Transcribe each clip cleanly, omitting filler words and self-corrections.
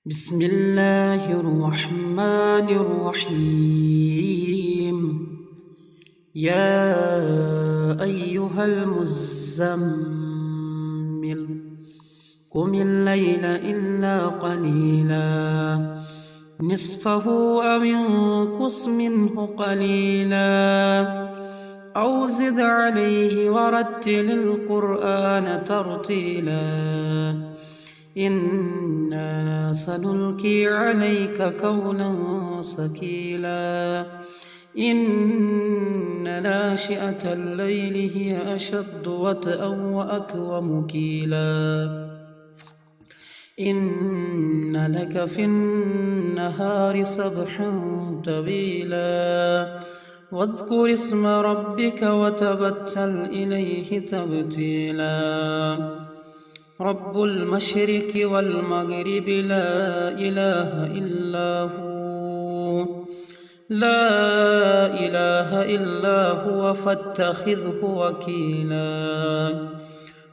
بسم الله الرحمن الرحيم. يا أيها المزمل قم الليل إلا قليلا نصفه أو انقص منه قليلا أو زد عليه ورتل القرآن ترتيلا إنا سنلقي عليك قولا ثقيلا إن ناشئة الليل هي أشد وطئا وأقوم قيلا إن لك في النهار سبحا طويلا واذكر اسم ربك وتبتل إليه تبتيلا رب المشرق والمغرب لا إله إلا هو فاتخذه وكيلا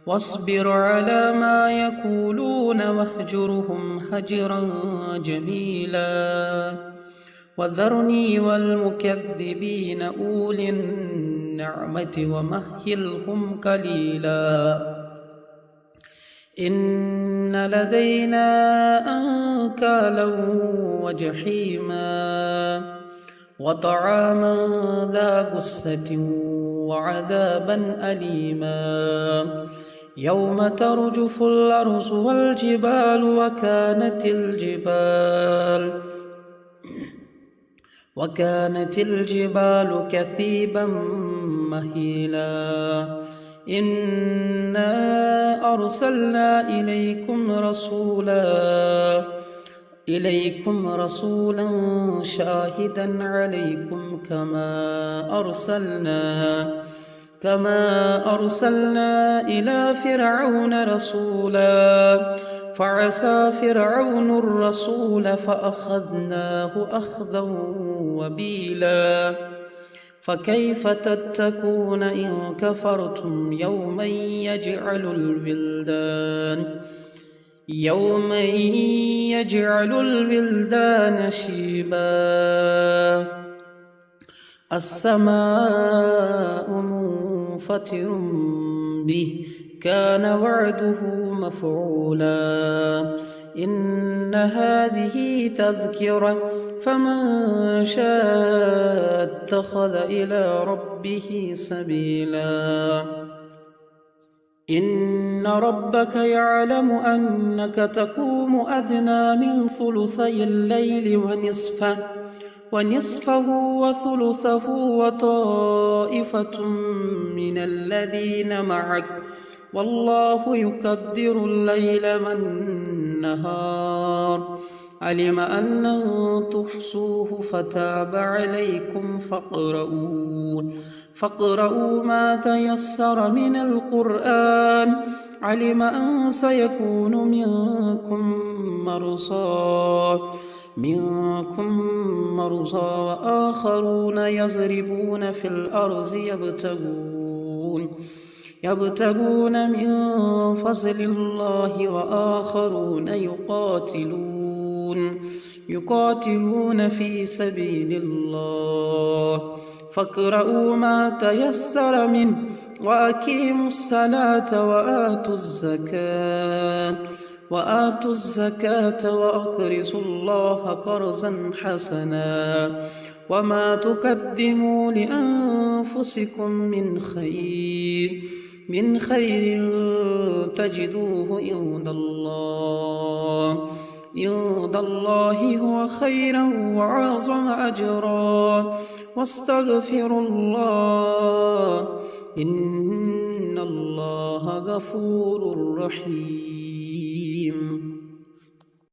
واصبر على ما يقولون واهجرهم هجرا جميلا وذرني والمكذبين أولي النعمة ومهلهم قليلا إن لدينا أنكالا وجحيما وطعاما ذا غصة وعذابا أليما يوم ترجف الأرض والجبال وكانت الجبال كثيبا مهيلا إنا أرسلنا إليكم رسولا شاهدا عليكم كما أرسلنا إلى فرعون رسولا فعصى فرعون الرسول فأخذناه أخذا وبيلا فكيف تتقون إن كفرتم يوما يجعل الولدان شيبا السماء منفطر به كان وعده مفعولا إن هذه تذكرة فمن شاء اتخذ إلى ربه سبيلا إن ربك يعلم أنك تقوم أدنى من ثلثي الليل ونصفه وثلثه وطائفة من الذين معك والله يقدر الليل والنهار علم أن لن تحصوه فتاب عليكم فاقرؤوا ما تيسر من القرآن علم أن سيكون منكم مرضى وآخرون يضربون في الأرض يبتغون من فضل الله وآخرون يقاتلون في سبيل الله فاقرؤوا ما تيسر منه وأقيموا الصلاة وآتوا الزكاة وأقرضوا الله قرضا حسنا وما تقدموا لأنفسكم من خير تجدوه عند الله هو خيرا وأعظم أجرا واستغفروا الله إن الله غفور رحيم.